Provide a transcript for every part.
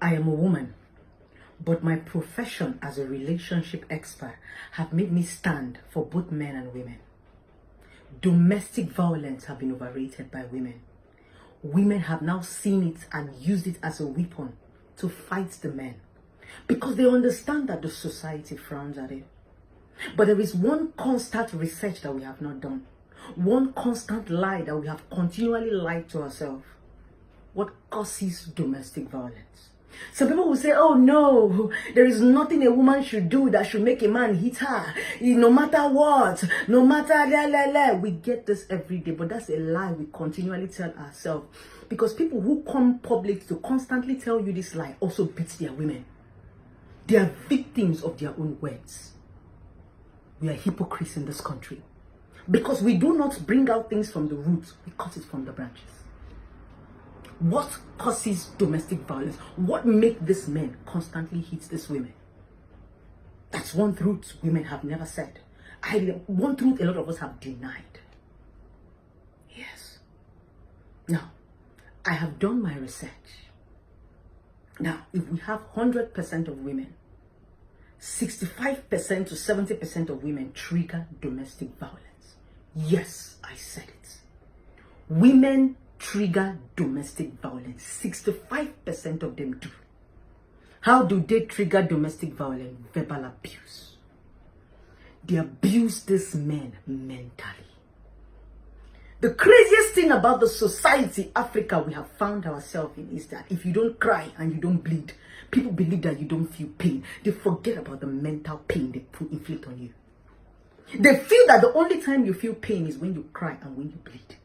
I am a woman, but my profession as a relationship expert have made me stand for both men and women. Domestic violence have been overrated by women. Women have now seen it and used it as a weapon to fight the men because they understand that the society frowns at it. But there is one constant research that we have not done. One constant lie that we have continually lied to ourselves. What causes domestic violence? Some people will say, oh no, there is nothing a woman should do that should make a man hit her. No matter what, no matter we get this every day, but that's a lie we continually tell ourselves. Because people who come public to constantly tell you this lie also beat their women. They are victims of their own words. We are hypocrites in this country. Because we do not bring out things from the roots, we cut it from the branches. What causes domestic violence? What makes these men constantly hit these women? That's one truth women have never said. One truth a lot of us have denied. Yes. Now, I have done my research. Now, if we have 100% of women, 65% to 70% of women trigger domestic violence. Yes, I said it. Women trigger domestic violence. 65% of them do. How do they trigger domestic violence? Verbal abuse. They abuse these men mentally. The craziest thing about the society, Africa, we have found ourselves in is that if you don't cry and you don't bleed, people believe that you don't feel pain. They forget about the mental pain they inflict on you. They feel that the only time you feel pain is when you cry and when you bleed.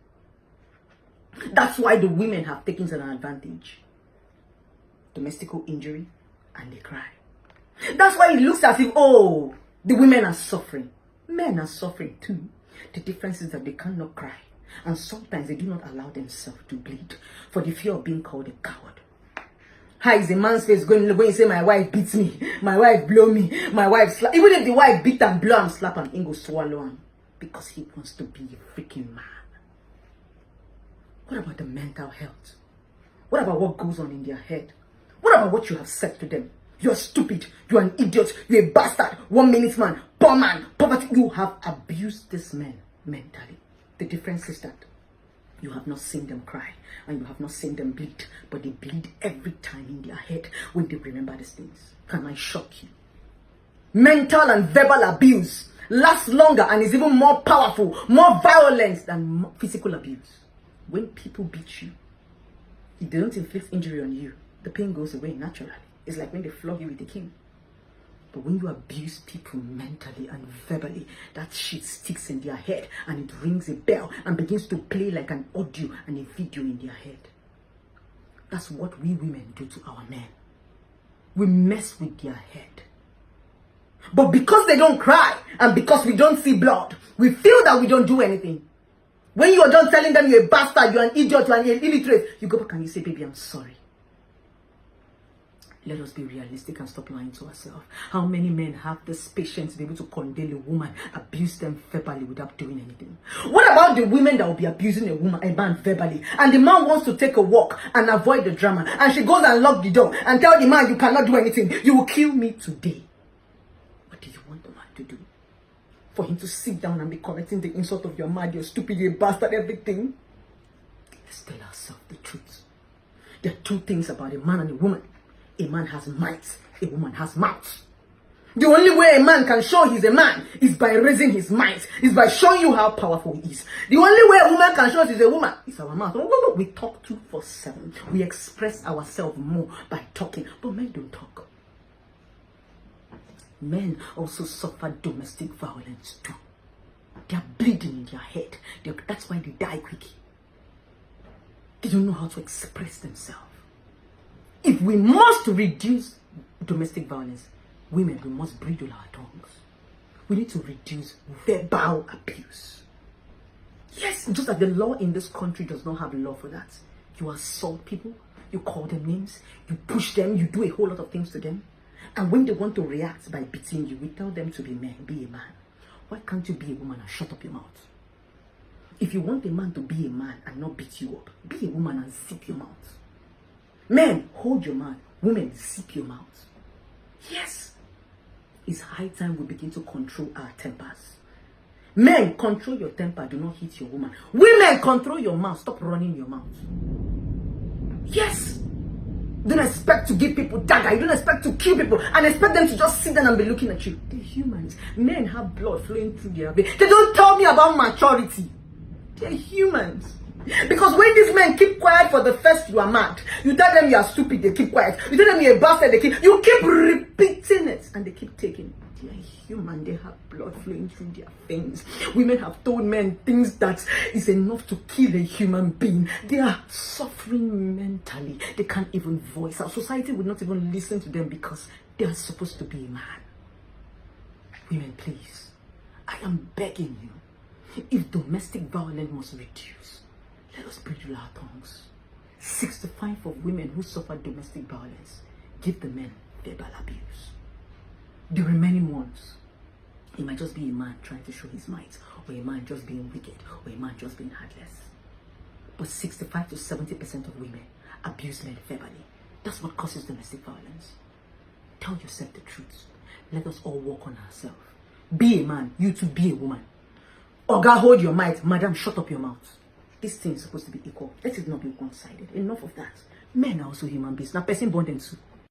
That's why the women have taken an advantage. Domestic injury, and they cry. That's why it looks as if, oh, the women are suffering. Men are suffering too. The difference is that they cannot cry. And sometimes they do not allow themselves to bleed for the fear of being called a coward. How is a man's face going to say, my wife beats me, my wife blow me, my wife slap? Even if the wife beat and blow and slap and go swallow him because he wants to be a freaking man. What about the mental health? What about what goes on in their head? What about what you have said to them? You're stupid, you're an idiot, you're a bastard, 1 minute man, poor man, poverty. You have abused this man mentally. The difference is that you have not seen them cry and you have not seen them bleed, but they bleed every time in their head when they remember these things. Can I shock you? Mental and verbal abuse lasts longer and is even more powerful, more violent than physical abuse. When people beat you, if they don't inflict injury on you, the pain goes away naturally. It's like when they flog you with a cane. But when you abuse people mentally and verbally, that shit sticks in their head and it rings a bell and begins to play like an audio and a video in their head. That's what we women do to our men. We mess with their head. But because they don't cry and because we don't see blood, we feel that we don't do anything. When you are done telling them you're a bastard, you're an idiot, you're an illiterate, you go back and you say, baby, I'm sorry. Let us be realistic and stop lying to ourselves. How many men have this patience to be able to condemn a woman, abuse them verbally without doing anything? What about the women that will be abusing a man verbally, and the man wants to take a walk and avoid the drama, and she goes and locks the door and tell the man, you cannot do anything. You will kill me today. What do you want the man to do? For him to sit down and be correcting the insult of your man, you're stupid, you're a bastard, everything? Let's tell ourselves the truth. There are two things about a man and a woman. A man has might, a woman has mouth. The only way a man can show he's a man is by raising his might, is by showing you how powerful he is. The only way a woman can show she's a woman is our mouth. No, we talk 247. We express ourselves more by talking, but men don't talk. Men also suffer domestic violence too. They are bleeding in their head. That's why they die quickly. They don't know how to express themselves. If we must reduce domestic violence, women, we must bridle our tongues. We need to reduce verbal abuse. Yes, just that the law in this country does not have a law for that. You assault people, you call them names, you push them, you do a whole lot of things to them. And when they want to react by beating you, we tell them to be men, be a man. Why can't you be a woman and shut up your mouth? If you want a man to be a man and not beat you up, be a woman and zip your mouth. Men, hold your man, Women, zip your mouth. Yes. It's high time we begin to control our tempers. Men, control your temper. Do not hit your woman. Women, control your mouth. Stop running your mouth. Yes. Don't expect to give people dagger. You don't expect to kill people and expect them to just sit down and be looking at you. They're humans. Men have blood flowing through their veins. They don't tell me about maturity. They're humans. Because when these men keep quiet for the first, you are mad. You tell them you are stupid, they keep quiet. You tell them you're a bastard, you keep repeating it and they keep taking it. They are human. They have blood flowing through their veins. Women have told men things that is enough to kill a human being. They are suffering mentally. They can't even voice. Our society would not even listen to them because they are supposed to be a man. Women, please, I am begging you, if domestic violence must reduce, let us bridle our tongues. 65 of women who suffer domestic violence give the men verbal abuse. The remaining ones, it might just be a man trying to show his might, or a man just being wicked, or a man just being heartless. But 65 to 70% of women abuse men verbally. That's what causes domestic violence. Tell yourself the truth. Let us all work on ourselves. Be a man, you too be a woman. Oga, hold your might. Madam, shut up your mouth. This thing is supposed to be equal. Let it not be one-sided. Enough of that. Men are also human beings. Now, person born them too.